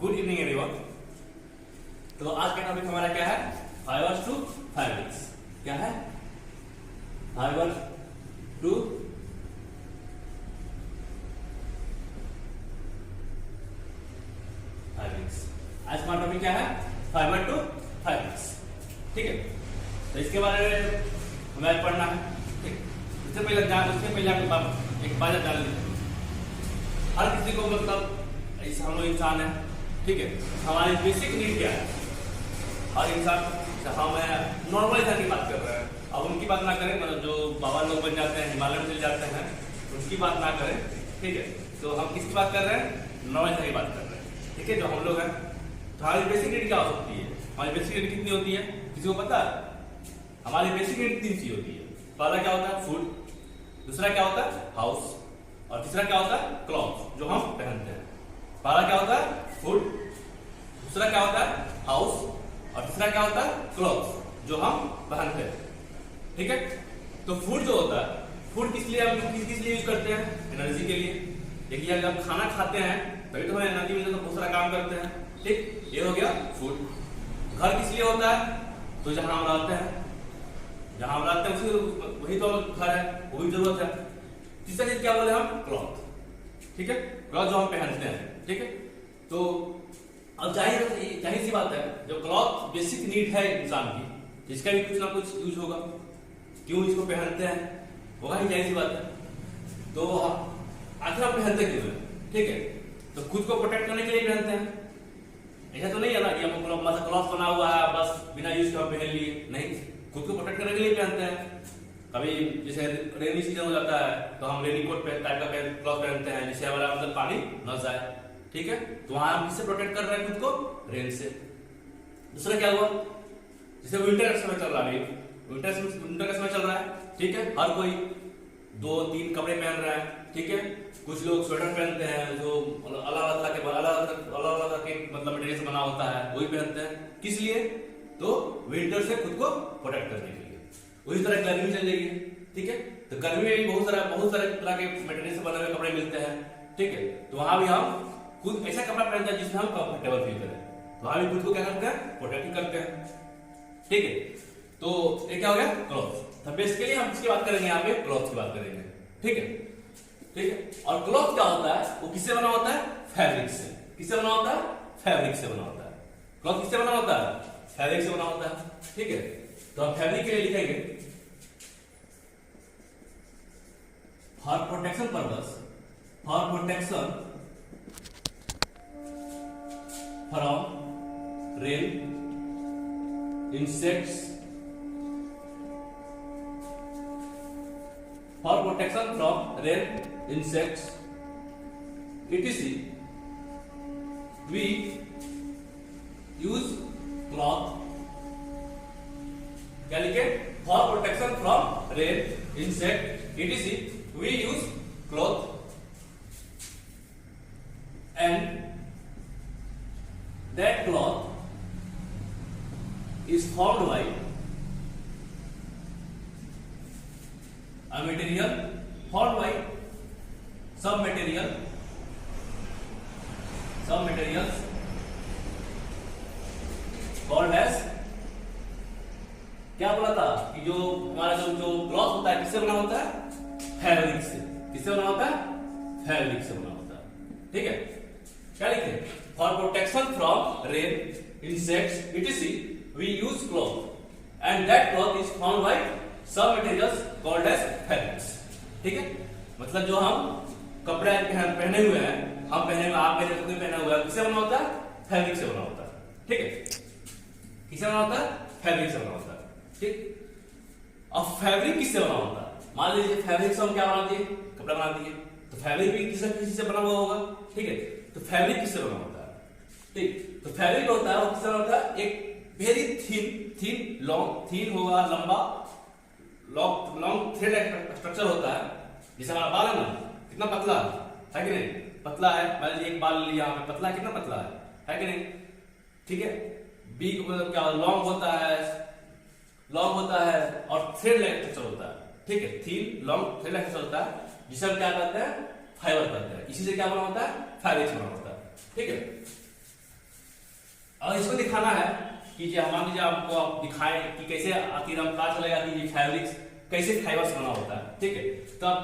Good evening everyone. तो आज का टॉपिक हमारा क्या है? Fibres to fabrics. क्या है? Fibre to fabrics. आज का टॉपिक क्या है? Fibre to fabrics. ठीक है, तो इसके बारे में हमें आज पढ़ना है। ठीक, उससे पहले आपके एक बात जान लीजिए। हर किसी को मतलब हम लोग इंसान है, ठीक है, हमारी बेसिक नीड क्या है? हर इंसान, हम नॉर्मल इंसान की बात कर रहे हैं, अब उनकी बात ना करें, मतलब जो बाबा लोग बन जाते हैं, हिमालय में चले जाते हैं, उनकी बात ना करें। ठीक है, तो हम किसकी बात कर रहे हैं? नॉर्मल इंसान की बात कर रहे हैं। ठीक है, जो हम लोग हैं, तो हमारी बेसिक नीड क्या हो सकती है? हमारी बेसिक नीड कितनी होती है? किसी को पता है? हमारी बेसिक नीड 3 चीज होती है। पहला क्या होता है? फूड, दूसरा क्या होता है? हाउस, और तीसरा क्या होता है? क्लॉथ, जो हम पहनते हैं। पहला क्या होता है? फूड, दूसरा क्या होता है? हाउस, और तीसरा क्या होता है? क्लॉथ, जो हम पहनते हैं। ठीक है, तो फूड जो होता है, फूड किस लिए हम किस लिए यूज करते हैं? एनर्जी के लिए। देखिए, अगर हम खाना खाते हैं तभी तो हमें एनर्जी मिलती है, तो बहुत सारा काम करते हैं। ठीक, ये हो गया फूड। घर किस लिए होता है? तो जहां हम रहते हैं, जहां हम रहते हैं वही तो घर है, वो भी जरूरत है। तीसरा चीज क्या बोले हम? क्लॉथ। ठीक है, क्लॉथ जो हम पहनते हैं। ठीक है, तो अब जाहिर सी बात है, जो क्लॉथ बेसिक नीड है इंसान की, जिसका भी कुछ ना कुछ यूज होगा, क्यों इसको पहनते हैं, होगा ही, जाहिर सी बात है। तो आखिर हम पहनते क्यों हैं? ठीक है, तो खुद को प्रोटेक्ट करने के लिए पहनते हैं। ऐसा तो नहीं है ना कि हम क्लॉथ बना हुआ है बस बिना यूज के हम पहन लिए, नहीं, खुद को प्रोटेक्ट करने के लिए पहनते हैं। कभी जैसे रेनी सीजन हो जाता है तो हम रेनी कोट टाइप का क्लॉथ पहनते हैं, जिससे हमारा मतलब पानी न जाए। ठीक है, तो वहां हम किससे प्रोटेक्ट कर रहे हैं खुद को? रेन से। दूसरा क्या हुआ? जैसे विंटर का समय चल रहा है, विंटर का समय चल रहा है। ठीक है, हर कोई 2-3 कपड़े पहन रहा है। ठीक है, कुछ लोग स्वेटर पहनते हैं जो अलग अलग के मतलब मटेरियल से बना होता है, वही पहनते हैं। किस लिए? तो विंटर से खुद को प्रोटेक्ट करने के लिए। उसी तरह गर्मी चलेगी। ठीक है, तो गर्मी में भी बहुत सारे तरह के मटेरियल से बने हुए कपड़े मिलते हैं। ठीक है, तो वहां भी हम खुद ऐसा कपड़ा पहनते हैं जिसमें हम कंफर्टेबल फील करें, तो वहां भी खुद को क्या करते हैं? प्रोटेक्ट करते हैं। ठीक है, तो ये क्या हो गया? क्लॉथ। तो बेसिकली हम किसकी बात करेंगे? यहाँ पे क्लॉथ की बात करेंगे। ठीक है, ठीक है, और क्लॉथ क्या होता है? वो किससे बना होता है? फैब्रिक से। किससे बना होता है? फैब्रिक से बना होता है। क्लॉथ किससे बना होता है? फैब्रिक से बना होता है। ठीक है, तो हम फैब्रिक के लिए लिखेंगे for protection purpose, for protection from rain, insects, for protection from rain, insects etc. we use cloth। क्या लिखे? For protection from rain, insect etc. we use cloth and that cloth is formed by a material, formed by some materials called as, क्या बोला था कि जो हमारा जो cloth होता है किससे बना होता है? फैब्रिक से। किससे बना होता है? फैब्रिक से बना होता है। ठीक है, क्या लिखे? For protection from rain, insects etc. we use cloth and that cloth is formed by some materials called as fabrics। ठीक है, मतलब जो हम कपड़े पहने हुए हैं, हम पहने हुए, आप पहने खुद पहना हुआ है, किससे बना होता है? फैब्रिक से बना होता है। ठीक है, किससे बना होता है? फैब्रिक से बना होता है। ठीक, अब फैब्रिक किससे बना होता है? मान लीजिए फैब्रिक से हम क्या बना दिए? कपड़ा बना दिए, तो फैब्रिक भी किसी से बना हुआ होगा। ठीक है, तो फैब्रिक किससे बना होता है? ठीक, तो फैब्रिक होता है वो किससे बना होता है? एक वेरी थिन होगा, लंबा लॉन्ग थ्रेड स्ट्रक्चर होता है। जैसे हमारा बाल है ना, कितना पतला है कि नहीं? पतला है, मान लीजिए एक बाल लिया हमें, पतला कितना पतला है कि नहीं? ठीक है, बीक मतलब क्या लॉन्ग होता है और थ्रेड लाइक स्ट्रक्चर होता है। ठीक है, thin long thread like structure होता है, जिसे हम क्या कहते हैं? फाइबर कहते हैं। इसी से क्या बना होता है? फैब्रिक बना होता है। ठीक है, अब इसको दिखाना है कि जो मान लीजिए आपको आप दिखाएं कि कैसे आखिर हम पता चलेगा कि ये फैब्रिक्स कैसे फाइबर्स बना होता है, ठीक है। तो आप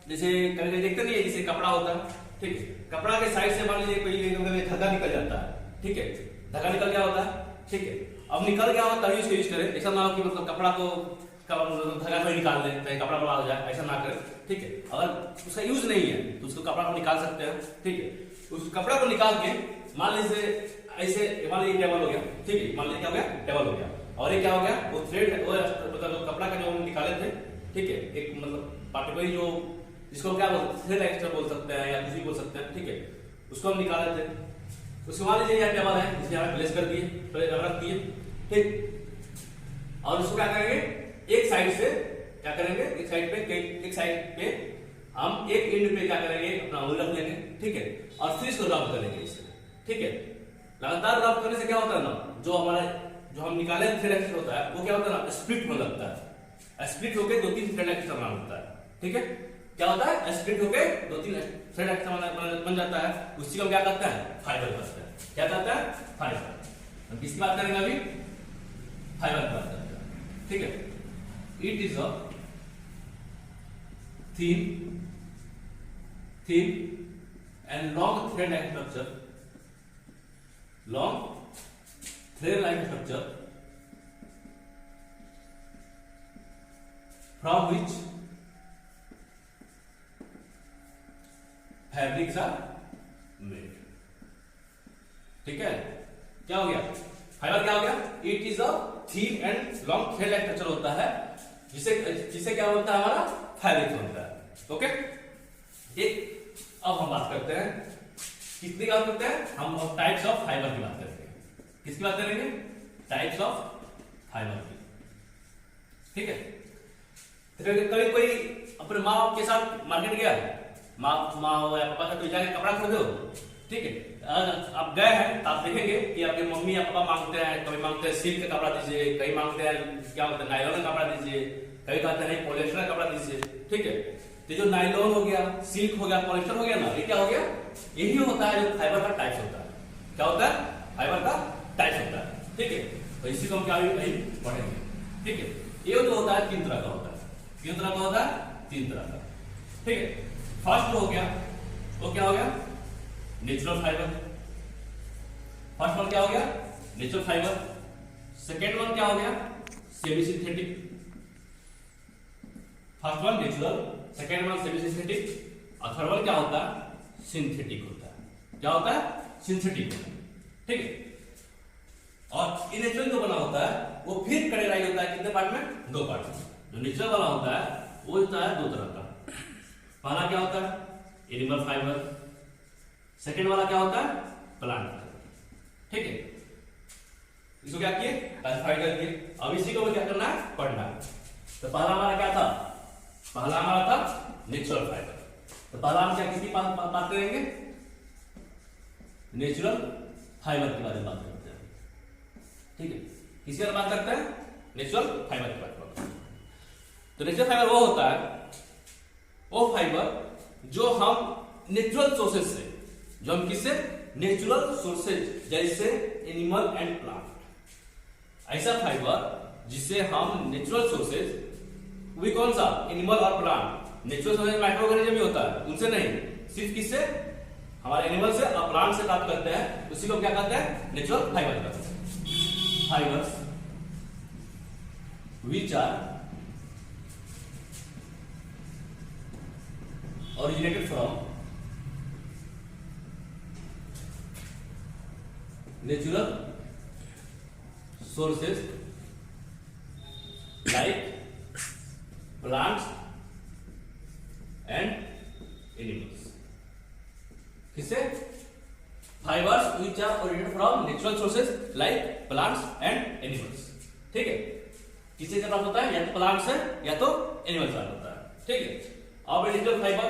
जैसे कभी देखते नहीं है, जैसे कपड़ा होता है, ठीक है, कपड़ा के साइड से मान लीजिए कोई धागा निकल जाता है, ठीक है, धागा निकल गया होता है, ठीक है। अब निकल गया हो तभी उसको यूज करें, ऐसा ना हो कि मतलब कपड़ा को धागा को निकाल दें ताकि कपड़ा बड़ा हो जाए, ऐसा ना करें, ठीक है। अगर उसका यूज नहीं है तो उसको कपड़ा को निकाल सकते हैं, ठीक है। उस कपड़ा को निकाल के मान लीजिए ऐसे, मान लीजिए टेबल हो गया, ठीक है, मान लीजिए क्या हो गया, टेबल हो गया, और ये क्या हो गया, वो थ्रेड है, वो मतलब कपड़ा का जो हम निकाले थे, ठीक है, एक मतलब पार्टिकुलर जो जिसको क्या बोलते हैं, थ्रेड एक्स्ट्रा बोल सकते हैं या कुछ भी बोल सकते हैं, ठीक है, उसको हम निकाले थे। उसके मान लीजिए यह टेबल है, इसे हमें प्लेस कर दिए, रख दिए, ठीक। और उसको क्या करेंगे, एक साइड से क्या करेंगे, एक साइड पे हम एक एंड पे क्या करेंगे, अपना उंगली रख लेंगे, ठीक है, और फिर इसको रब करेंगे इससे, ठीक है। लगातार रब करने से क्या होता है ना, जो हमारा जो हम निकाले थ्रेड एक्स्ट्रा होता है वो क्या होता है ना, स्प्लिट होने लगता है, स्प्लिट होके 2-3 थ्रेड एक्स्ट्रा बना होता है, ठीक है। क्या होता है, स्प्लिट होके 2-3 थ्रेड एक्स्ट्रा बन जाता है, उसी को क्या कहता है, फाइबर कहता है। क्या कहता है, फाइबर। हम किसकी बात करेंगे अभी, फाइबर की बात करते हैं, ठीक है। It is a thin and long thread like structure, long thread like structure from which fabrics are made, ठीक है। क्या हो गया, फाइबर क्या हो गया, it is a thin and long thread like structure होता है, जिसे क्या होता है, हमारा फैब्रिक होता है, ओके। एक अब हम बात करते हैं, किसकी बात करते हैं, हम टाइप्स ऑफ फाइबर की बात करते हैं। किसकी बात करेंगे, टाइप्स ऑफ फाइबर की, ठीक है। कभी कोई अपने माँ के साथ मार्केट गया, माँ या पापा का, तो जाके कपड़ा खरीदो, ठीक है। आप गए हैं तो आप देखेंगे कि आपके मम्मी या पापा मांगते हैं, कभी मांगते हैं सिल्क का कपड़ा दीजिए, कभी मांगते हैं क्या बोलते हैं नायलॉन का कपड़ा दीजिए, कभी कहते हैं नहीं पॉलिएस्टर का कपड़ा दीजिए, ठीक है। तो जो नायलॉन हो गया, सिल्क हो गया, पॉलिएस्टर हो गया ना, ये क्या हो गया, यही होता है जो फाइबर का टाइप्स होता है। क्या होता है, फाइबर का टाइप्स होता है, ठीक है। तो इसी को हम क्या पढ़ेंगे, ठीक है। ये जो होता है 3 तरह का होता है, कितने तरह का होता है, 3 तरह का, ठीक है। फर्स्ट हो गया, वो क्या हो गया, नेचुरल फाइबर। फर्स्ट वन क्या हो गया, नेचुरल फाइबर। सेकेंड वन क्या हो गया, semi synthetic. First one natural, second one semi synthetic, और थर्ड वन क्या होता है, सिंथेटिक होता है। क्या होता है, सिंथेटिक होता है, ठीक है। और ये नेचुरल जो बना होता है वो फिर कैटेगराइज होता है कितने पार्ट में, 2 पार्ट में। जो नेचुरल वाला होता है वो होता है 2 तरह का। पहला क्या होता है, एनिमल फाइबर। सेकेंड वाला क्या होता है, प्लांट फाइबर, ठीक है। इसको क्या किए, क्लासिफाई कर दिए। अब इसी को क्या करना है, पढ़ना है। तो पहला हमारा क्या था, पहला हमारा था नेचुरल फाइबर। तो पहला हम क्या किसकी बात करेंगे, नेचुरल फाइबर के बारे में बात करते हैं, ठीक है। किसकी बात करते हैं, नेचुरल फाइबर की बात करते हैं। तो नेचुरल फाइबर वो होता है, वो फाइबर जो हम नेचुरल सोर्सेज से, जो हम किससे, नेचुरल सोर्सेज जैसे एनिमल एंड प्लांट, ऐसा फाइबर जिसे हम नेचुरल सोर्सेज, वो कौन सा, एनिमल और प्लांट। नेचुरल सोर्सेज माइक्रोऑर्गेनिज्म भी होता है, उनसे नहीं, सिर्फ किससे, हमारे एनिमल से और प्लांट से प्राप्त करते हैं, उसी को क्या कहते हैं, नेचुरल फाइबर कहते हैं। Fibres which are originated from natural sources like plants and animals. किससे, fibres which are originated from natural sources like plants and animals, ठीक है। किससे प्राप्त होता है, या तो प्लांट से या तो एनिमल से होता है, ठीक है। अब नेचुरल फाइबर,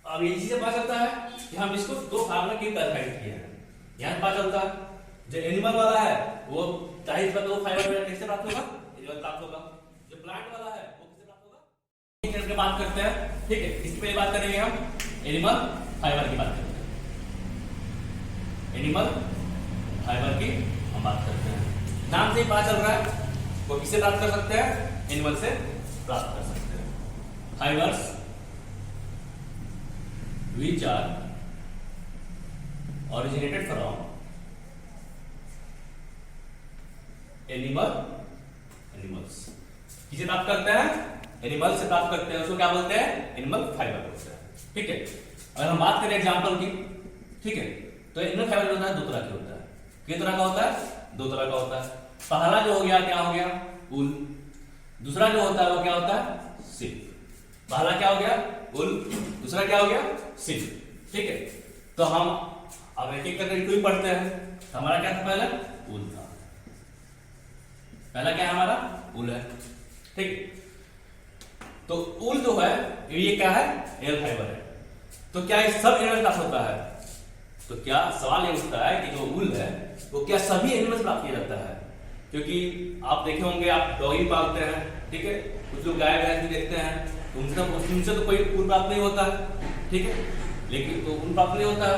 अब इसी से पता चलता है कि हम इसको 2 भाग में क्यों क्लासिफाई किए हैं। यहां पता चलता है जो एनिमल वाला है वो जाहिर बात है वो फाइबर कैसे प्राप्त होगा, एनिमल प्राप्त होगा। जो प्लांट वाला है वो किससे प्राप्त होगा, एक करके बात करते हैं, ठीक है। इसकी पहले बात करेंगे हम एनिमल फाइबर की बात करते हैं। एनिमल फाइबर की हम बात करते हैं। नाम से ही पता चल रहा है वो किससे प्राप्त कर सकते हैं, एनिमल से प्राप्त कर सकते हैं। Fibres which are originated from animals किसे प्राप्त करते हैं, एनिमल से प्राप्त करते हैं, उसको क्या बोलते हैं, एनिमल फाइबर बोलते हैं। ठीक है, अगर हम बात करें एग्जांपल की, ठीक है, तो एनिमल फाइबर होता है दो तरह के होता है। किस तरह का होता है, दो तरह का होता है। पहला जो हो गया क्या हो गया, ऊल। दूसरा जो होता है वो क्या होता है, सिल्क। पहला क्या हो गया, ऊल। दूसरा क्या हो गया, सिल्क। ठीक है, तो हम अब एक एक करके क्यों पढ़ते हैं। हमारा क्या था, पहला ऊल था। पहला क्या है हमारा, ऊल है। ठीक, तो ऊल जो है ये क्या है, एनिमल फाइबर है। तो क्या ये सब एनिमल प्राप्त होता है, तो क्या सवाल ये उठता है कि जो ऊल है वो क्या सभी एनिमल से प्राप्त किया जाता है। क्योंकि आप देखे होंगे, आप डॉगी पालते हैं, ठीक है, कुछ लोग गाय भैंस भी देखते हैं, तो उनसे तो कोई ऊल प्राप्त नहीं होता है। ठीक है, लेकिन तो ऊल प्राप्त नहीं होता है,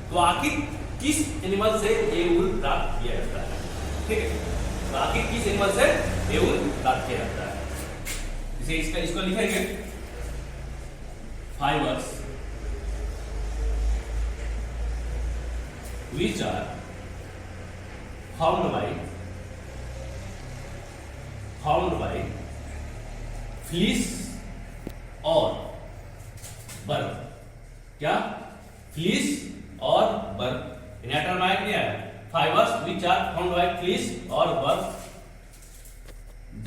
तो आखिर किस एनिमल से ये ऊल प्राप्त किया जाता है। ठीक है, तो आखिर किस एनिमल से ये ऊल प्राप्त किया जाता है, इसे इसको लिखेंगे fibres which are formed by fleece और बर्फ। क्या, फ्लीस और बर्फ। टर्माइट क्या है, fibres which are formed by fleece और बर्फ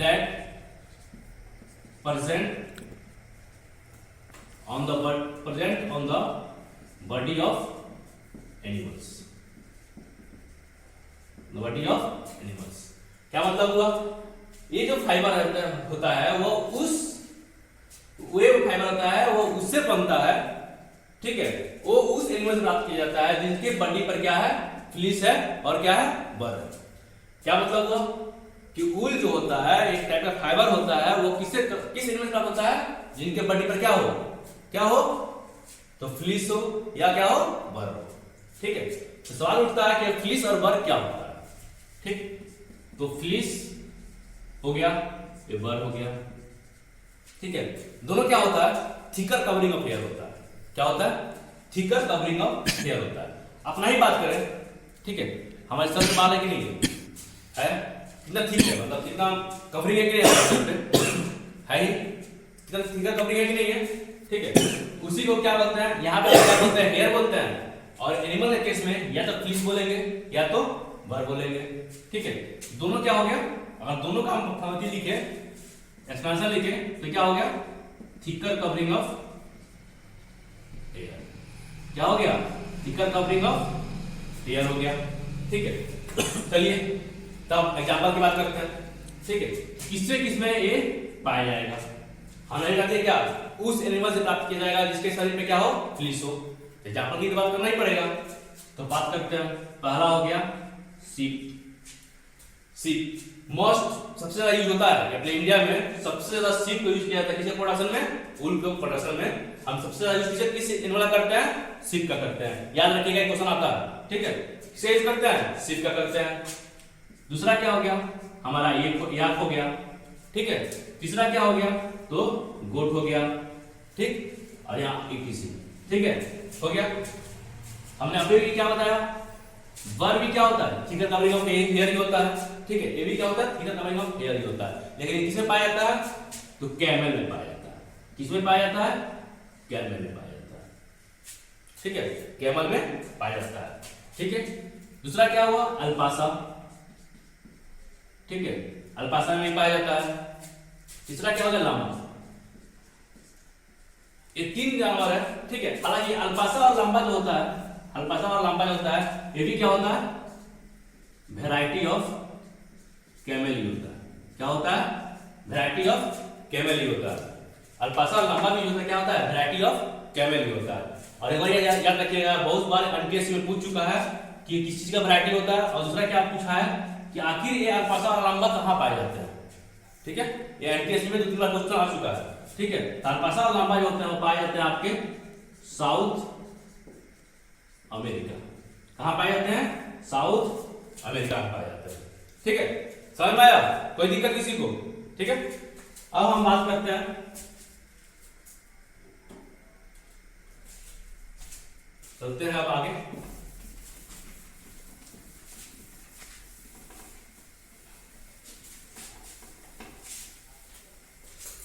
that present on the body of animals। Body of animals क्या मतलब हुआ, ये जो फाइबर होता है वो फाइबर होता है वो उससे बनता है। ठीक है, वो उस एनिमल से प्राप्त किया जाता है जिनके बॉडी पर क्या है, फ्लीस है और क्या है, बर है। क्या मतलब हुआ कि ऊल जो होता है एक टाइप का फाइबर होता है, वो किस एनिमल से प्राप्त होता है, जिनके बॉडी पर क्या हो, तो फ्लीस हो या क्या हो, बर हो। ठीक है, तो सवाल उठता है कि फ्लीस और बर क्या होता है। ठीक, तो फ्लीस हो गया, ये बर हो गया। ठीक है, दोनों क्या होता है, थिकर कवरिंग ऑफ हेयर होता है। क्या होता है, थिकर कवरिंग ऑफ हेयर होता है। अपना ही बात करें, ठीक है, हमारे सर में बाल है कि नहीं है, कितना थिक है, मतलब कितना कवरिंग है कि नहीं है ही, कितना थिकर कवरिंग है कि नहीं है। ठीक है, उसी को क्या बोलते हैं, यहाँ पे क्या बोलते हैं, हेयर बोलते हैं। और एनिमल के केस में या तो फ्लीस बोलेंगे या तो बर बोलेंगे। ठीक है, दोनों क्या हो गया, अगर दोनों का हम फॉर्मेटिव लिखे, एक्सपेंशन लिखे, तो क्या हो गया, थिकर कवरिंग ऑफ एयर। क्या हो गया, थिकर कवरिंग ऑफ एयर हो गया। ठीक है, चलिए तब एग्जांपल की बात करते हैं। ठीक है, किसमें ये पाया जाएगा, हम नहीं कहते क्या, उस एनिमल से प्राप्त किया जाएगा जिसके शरीर में क्या हो, फ्लीस हो। एग्जांपल की बात करना ही पड़ेगा, तो बात करते हैं। पहला हो गया सीप। मोस्ट सबसे ज्यादा यूज होता है अपने इंडिया में, सबसे ज्यादा सीप को यूज किया जाता है किसके प्रोडक्शन में, ऊल के प्रोडक्शन में। हम सबसे ज्यादा यूज किस एनिमल करते हैं, सीप का करते हैं। याद रखिएगा, एक क्वेश्चन आता है। ठीक है, किसे यूज करते हैं, सीप का करते हैं। दूसरा क्या हो गया हमारा, याक हो गया। ठीक है, तीसरा क्या हो गया, तो गोट हो गया। ठीक, और यहाँ एक किसी, ठीक है, हो गया। हमने अभी भी क्या बताया, बर भी क्या होता है, थिकर कवरिंग ऑफ हेयर ही होता है। ठीक है, ये भी क्या होता है, थिकर कवरिंग ऑफ हेयर ही होता है। लेकिन किसमें पाया जाता है, तो कैमल में पाया जाता है। किसमें पाया जाता है, कैमल में पाया जाता है। ठीक है, कैमल में पाया जाता है। ठीक है, दूसरा क्या हुआ, अल्पासा। ठीक है, अल्पासा में पाया जाता है। तीसरा क्या होगा, लामा। ये तीन जानवर है। ठीक है, हालांकि अल्पासा और लंबा जो होता है, अल्पासा और लंबा जो होता है, ये भी क्या होता है, वैरायटी ऑफ कैमेली होता है। क्या होता है, वैरायटी ऑफ कैमेली होता है। अल्पासा और लंबा भी होता है, क्या होता है, वैरायटी ऑफ कैमेली होता है। और एक बार याद रखिएगा, बहुत बार एमटीएस में पूछ चुका है कि किस चीज का वैरायटी होता है, और दूसरा क्या पूछा है कि आखिर ये अल्पासा और लंबा कहां पाए जाते हैं। ठीक है, ये एमटीएस में 2-3 बार क्वेश्चन आ चुका है। ठीक है, अल्पासा और लंबा जो होते हैं वो पाए जाते हैं आपके साउथ अमेरिका। कहां पाए जाते हैं, साउथ अमेरिका में पाए जाते हैं। ठीक है, समझ में आया? कोई दिक्कत किसी को? ठीक है, अब हम बात करते हैं, चलते हैं अब आगे।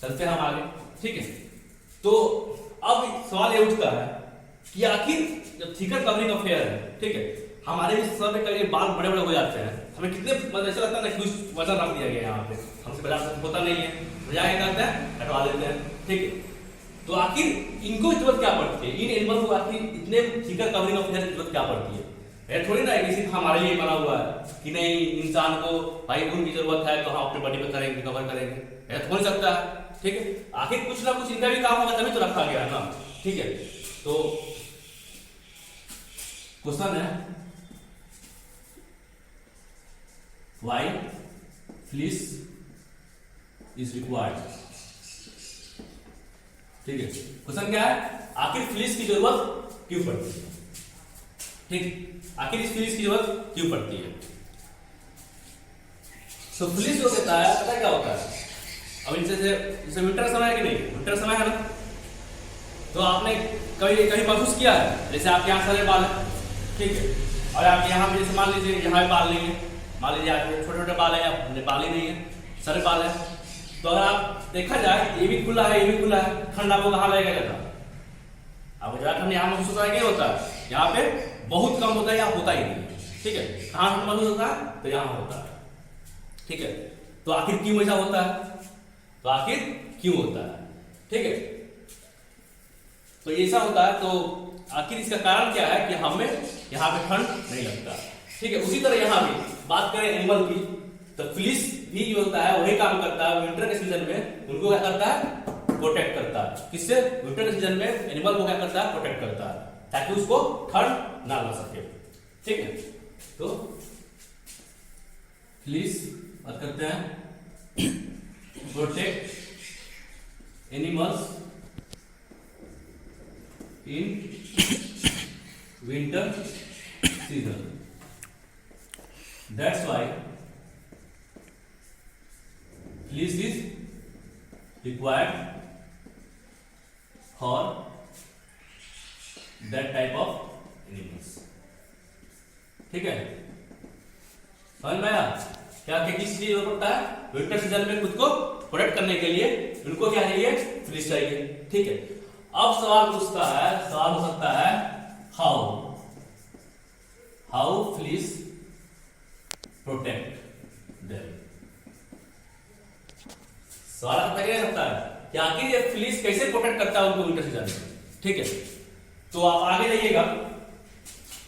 चलते हैं हम आगे। ठीक है, तो अब सवाल ये उठता है कि आखिर जब थिकर कवरिंग अफेयर है, ठीक है, हमारे भी सर में कभी बाल बड़े बड़े हो जाते हैं, हमें कितने मतलब ऐसा लगता है ना कि कुछ वजन रख दिया गया यहाँ पे, हमसे बड़ा होता नहीं है, बजाय क्या करते हैं, हटवा देते हैं। ठीक है, तो आखिर इनको जरूरत क्या पड़ती है, इन एनिमल को आखिर इतने थिकर कवरिंग अफेयर की जरूरत क्या पड़ती है? ये थोड़ी ना है कि सिर्फ हमारे लिए बना हुआ है कि नहीं इंसान को भाई ऊन की जरूरत है तो हम अपने बॉडी पे करेंगे, कवर करेंगे, ऐसा हो सकता है। ठीक है, आखिर कुछ ना कुछ इनका भी काम होगा तभी तो रखा गया है ना। ठीक है, तो क्वेश्चन है व्हाई फ्लीस इज रिक्वायर्ड। ठीक है, क्वेश्चन क्या है, आखिर फ्लीस की जरूरत क्यों पड़ती है? ठीक, आखिर इस फ्लीस की जरूरत क्यों पड़ती है? तो फ्लीस जो होता है पता क्या होता है, अब इनसे जैसे विंटर समय है कि नहीं, विंटर समय है ना, तो आपने कभी कहीं महसूस किया है, जैसे आपके यहाँ सारे बाल है, ठीक है, और आप यहाँ पे जैसे मान लीजिए यहाँ बाल नहीं है, मान लीजिए आपके छोटे छोटे बाल है या बाल ही नहीं है, सारे बाल है, तो अगर आप देखा जाए ये भी खुला है, ये भी खुला है, ठंड आपको कहाँ लगेगा ज्यादा? आपको ज्यादा ठंड यहाँ महसूस होता है, क्या होता है यहाँ पे बहुत कम होता है या होता ही नहीं। ठीक है, कहाँ ठंड महसूस होता है? तो यहाँ होता है। ठीक है, तो आखिर क्यों ऐसा होता है? तो आखिर क्यों होता है? ठीक है, तो ऐसा होता है, तो आखिर इसका कारण क्या है कि हमें यहाँ पे ठंड नहीं लगता। ठीक है, उसी तरह यहाँ भी बात करें एनिमल की, तो फ्लीस भी जो होता है वही काम करता है, विंटर के सीजन में उनको क्या करता है, प्रोटेक्ट करता है। किससे? विंटर के सीजन में एनिमल को क्या करता है, प्रोटेक्ट करता है, ताकि उसको ठंड ना लग सके। ठीक है, तो फ्लीस बात करते हैं, protect animals in winter season, that's why fleece is required for that type of animals। ठीक है, समझ में आया क्या कि किस चीज जरूरत पड़ता है? विंटर सीजन में खुद को प्रोटेक्ट करने के लिए उनको क्या चाहिए? फ्लीस चाहिए। ठीक है, अब सवाल पूछता है, सवाल हो सकता है हाउ फ्लीस प्रोटेक्ट देम। सवाल आता क्या सकता है कि आखिर ये फ्लीस कैसे प्रोटेक्ट करता है उनको विंटर सीजन में। ठीक है, तो आप आगे जाइएगा,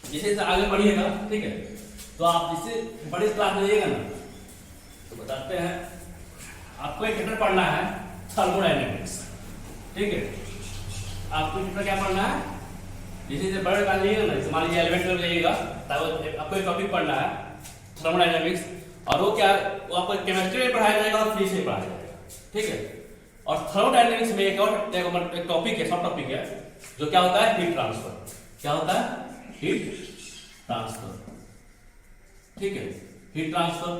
जैसे जैसे आगे बढ़िएगा, ठीक है, तो आप जिससे बड़े क्लास में जाइएगा ना, तो बताते हैं आपको एक चैप्टर पढ़ना है थर्मोडायनेमिक्स। ठीक है, आपको चैप्टर क्या पढ़ना है, जैसे जैसे बड़े क्लास जाइएगा ना, जैसे मान लीजिए 11th में जाइएगा, तब आपको एक टॉपिक पढ़ना है थर्मोडायनेमिक्स, और वो क्या, वो आपको केमिस्ट्री में पढ़ाया जाएगा और फ्लीस में पढ़ाया जाएगा। ठीक है, और थर्मोडायनेमिक्स में एक और एक टॉपिक है, सब टॉपिक है, जो क्या होता है, हीट ट्रांसफर। क्या होता है? Heat transfer. ठीक है, हीट ट्रांसफर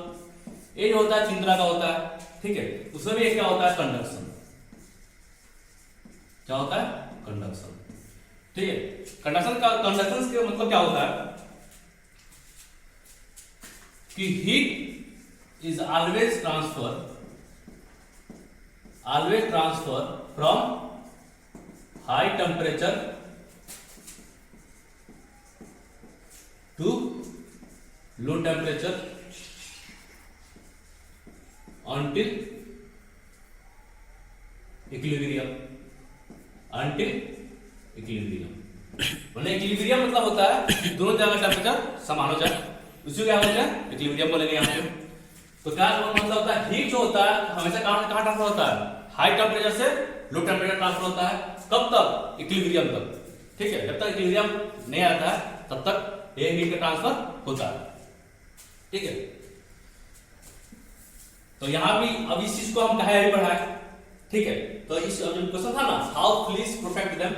ये जो होता है 3 तरह का होता है। ठीक है, उसमें भी एक क्या होता है, कंडक्शन। क्या होता है? कंडक्शन। ठीक है, कंडक्शन का, कंडक्शन का मतलब क्या होता है कि heat is always transfer from high temperature to low temperature until equilibrium। मतलब इक्विलिब्रियम मतलब होता है दोनों जगह टेम्परेचर समान हो जाए, उसी क्या होता है, इक्विलिब्रियम बोलेंगे यहाँ पे। तो क्या मतलब होता है, हीट जो होता है हमेशा कहां ट्रांसफर होता है, हाई टेम्परेचर से लो टेम्परेचर ट्रांसफर होता है। कब तक? इक्विलिब्रियम तक। ठीक है, जब तक इक्विलिब्रियम नहीं आता है तब तक ये हीट का ट्रांसफर होता है। ठीक है, तो यहां भी अब इस चीज को हम कहा बढ़ाए। ठीक है, तो इस जो क्वेश्चन था ना, हाउ फ्लीस प्रोटेक्ट देम,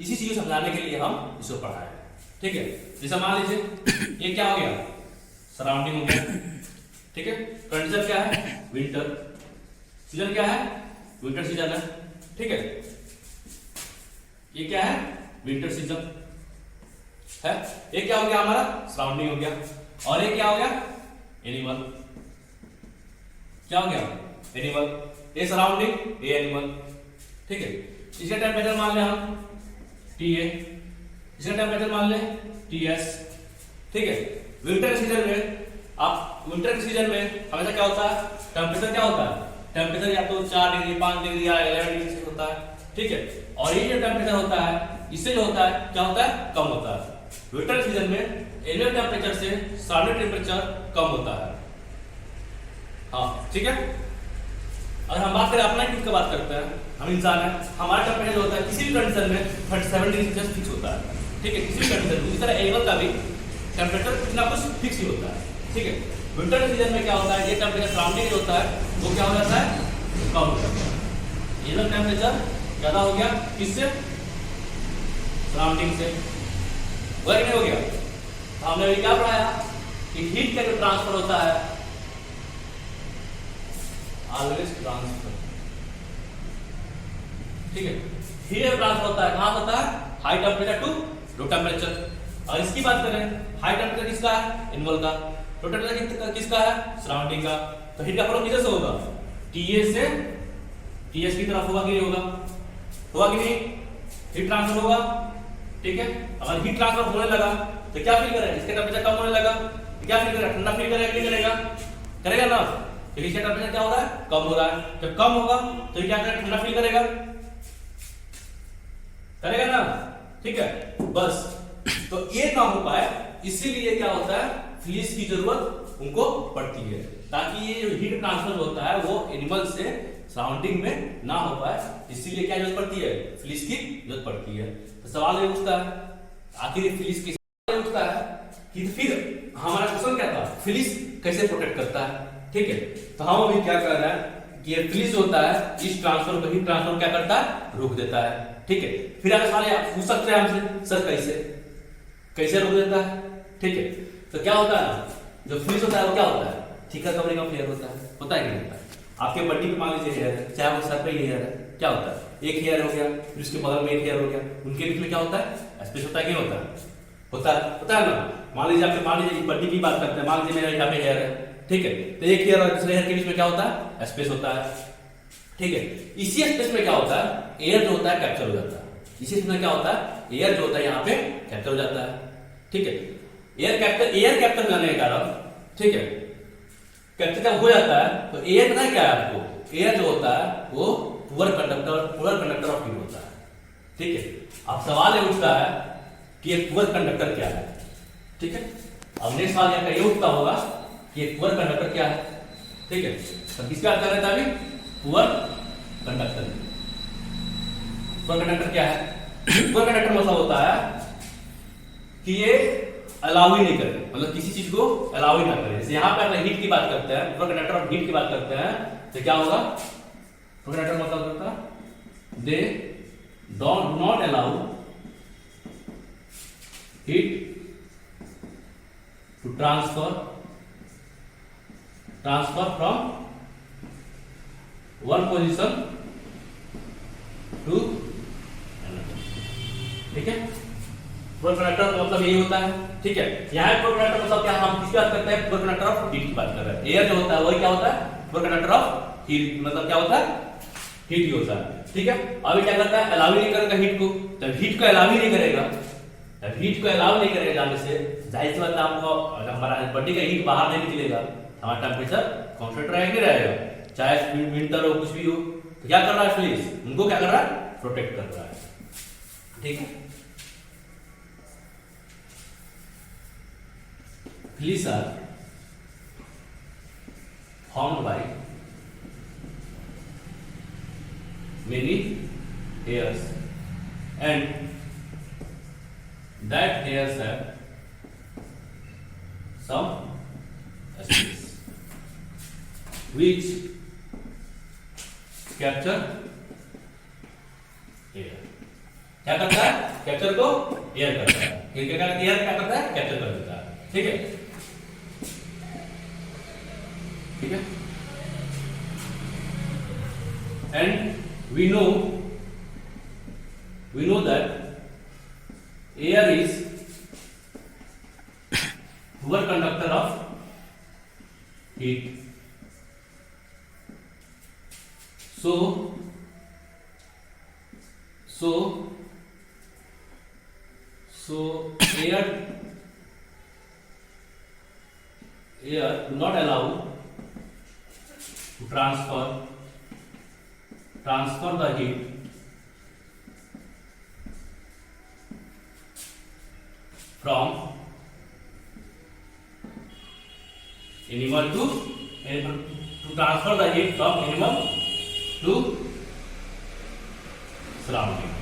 इसी चीज को समझाने के लिए हम इसको पढ़ाए। ठीक है, जैसे मान लीजिए ये क्या हो गया, सराउंडिंग हो गया, ठीक है। कंडीशन क्या है, विंटर। सीजन क्या है, विंटर सीजन है, ठीक है। ये क्या है, विंटर सीजन है। ये क्या हो गया हमारा, सराउंडिंग हो गया। और ये क्या हो गया, एनिमल। क्या हो गया, एनिमल। ये सराउंडिंग, ये एनिमल, ठीक है। इसका टेम्परेचर मान ले हम TA, इसका टेम्परेचर मान ले TS, ठीक है। विंटर सीजन में, आप विंटर के सीजन में हमेशा क्या होता है, टेम्परेचर क्या होता है, टेम्परेचर या तो 4 डिग्री 5 डिग्री या 11 डिग्री से होता है, ठीक है। और ये जो टेम्परेचर होता है, इससे जो होता है क्या होता है, कम होता है। विंटर सीजन में एनुअल टेम्परेचर से सराउंडिंग टेम्परेचर कम होता है, हाँ, ठीक है। अगर हम बात करें अपना खुद का बात करते हैं, हम इंसान है, हमारा टेम्परेचर होता है किसी भी कंडीशन में 37 डिग्री सेल्सियस फिक्स होता है, ठीक है। किसी भी कंडीशन में, इसी तरह एनिमल का भी टेम्परेचर कुछ ना कुछ फिक्स ही होता है, ठीक है। विंटर सीजन में क्या होता है, ये टेम्परेचर सराउंडिंग जो होता है वो क्या हो जाता है, कम हो जाता है। एनुअल टेम्परेचर ज्यादा हो गया, किससे, सराउंडिंग से, वही नहीं हो गया। तो हमने अभी क्या पढ़ाया कि हीट का जो ट्रांसफर होता है, ऑलवेज ट्रांसफर, ठीक है। हीट ट्रांसफर होता है, कहां होता है, high temperature to low temperature. और इसकी बात करें, हाई टेम्परेचर किसका है, एनिमल का, लो टेम्परेचर किसका है, सराउंडिंग का। तो हीट का फ्लो किधर से होगा, TA से TS की तरफ होगा कि नहीं होगा, होगा कि नहीं, हीट ट्रांसफर होगा, ठीक है। अगर हीट ट्रांसफर होने लगा तो क्या फील करेगा, इसका टेम्परेचर कम होने लगा तो क्या फील करेगा, ठंडा फील करेगा, नहीं करेगा, करेगा ना। तो इसका टेम्परेचर क्या हो रहा है, कम हो रहा है। जब कम होगा तो क्या करेगा, ठंडा फील करेगा, करेगा ना, ठीक है। बस, तो ये ना हो पाए इसीलिए क्या होता है, फ्लीस की जरूरत उनको पड़ती है, ताकि ये जो हीट ट्रांसफर होता है वो एनिमल से सराउंडिंग में ना हो पाए, इसीलिए क्या जरूरत पड़ती है, फ्लीस की जरूरत पड़ती है। तो सवाल ये उठता है, आखिर फ्लीस की उठता है कि फिर हमारा क्वेश्चन क्या था, फ्लीस कैसे प्रोटेक्ट करता है, ठीक है। तो हम अभी क्या कर रहे हैं कि ये फ्लीस होता है इस ट्रांसफर को, हीट ट्रांसफर क्या करता है, रोक देता है, ठीक है। फिर अगर सवाल आप पूछ सकते हैं हमसे, सर कैसे, कैसे रोक देता है, ठीक है। तो क्या होता है, जो फ्लीस होता है वो क्या होता है, थिकर कवरिंग ऑफ हेयर होता है कि नहीं होता है। आपके बॉडी पे मान लीजिए हेयर है, चाहे वो सर पे ही हेयर है, क्या होता है, एक हेयर हो गया, फिर उसके बगल में एक हेयर हो गया, उनके बीच में क्या होता है, स्पेस होता है कि नहीं होता है, होता है ना। मान लीजिए आपके, मान लीजिए बॉडी की बात करते हैं, मान लीजिए मेरे यहाँ पे हेयर है, ठीक है। तो एक हेयर और दूसरे हेयर के बीच में क्या होता है, स्पेस होता है, ठीक है। इसी स्पेस में क्या होता है, एयर जो होता है कैप्चर हो जाता है। इसी स्पेस में क्या होता है, एयर जो होता है यहाँ पे कैप्चर हो जाता है, ठीक है। एयर कैप्चर करने के कारण, ठीक है, कैप्चर जब हो जाता है तो एयर पता है क्या है आपको, एयर जो होता है वो पुअर कंडक्टर ऑफ हीट होता है, ठीक है। अब सवाल ये उठता है कि एक पुअर कंडक्टर क्या है, ठीक है। अब नेक्स्ट सवाल यहाँ ये उठता होगा कि एक पुअर कंडक्टर क्या है, ठीक है। तो किसकी बात कर रहे थे अभी, पुअर कंडक्टर। पुअर कंडक्टर क्या है, पुअर कंडक्टर मतलब होता है कि ये अलाउ ही नहीं करे, मतलब किसी चीज को अलाउ ही ना करे। जैसे यहाँ पे अगर हीट की बात करते हैं, पुअर कंडक्टर ऑफ हीट की बात करते हैं, तो क्या होगा, पुअर कंडक्टर मतलब होता है they don't not allow heat to transfer from one position to, ठीक है। पुअर कंडक्टर का मतलब यही होता है, ठीक है। यहाँ पुअर कंडक्टर मतलब क्या, हम किसकी बात करते हैं, पुअर कंडक्टर ऑफ हीट की बात कर रहे हैं। एयर जो होता है वही क्या होता है, पुअर कंडक्टर ऑफ हीट, मतलब क्या होता है, हीट ही होता है, ठीक है। अभी क्या करता है, अलाउ ही नहीं करेगा हीट को। जब हीट को अलाउ ही नहीं करेगा, जब हीट को अलाउ नहीं करेगा जाने से, जाहिर सी बात है आपको हमारा बॉडी का हीट बाहर नहीं निकलेगा, हमारा टेम्परेचर कांस्टेंट रहेगा नहीं रहेगा, चाहे विंटर हो कुछ भी हो। तो क्या कर रहा है फ्लीस, उनको क्या कर रहा है, प्रोटेक्ट कर रहा है, ठीक है। Fleas are formed by many hairs, and that hairs have some space which capture air. क्या करता है, कैप्चर को एयर करता है, एयर क्या करता है, कैप्चर कर देता है, ठीक है। ठीक है। And we know that air is poor conductor of heat, so air do not allow to transfer the heat from animal to transfer the heat from animal to surrounding.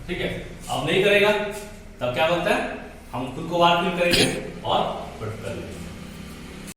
ठीक है, अब नहीं करेगा तब क्या बोलता है, हम खुद को वार फील करेंगे और प्रोटेक्ट कर लेंगे।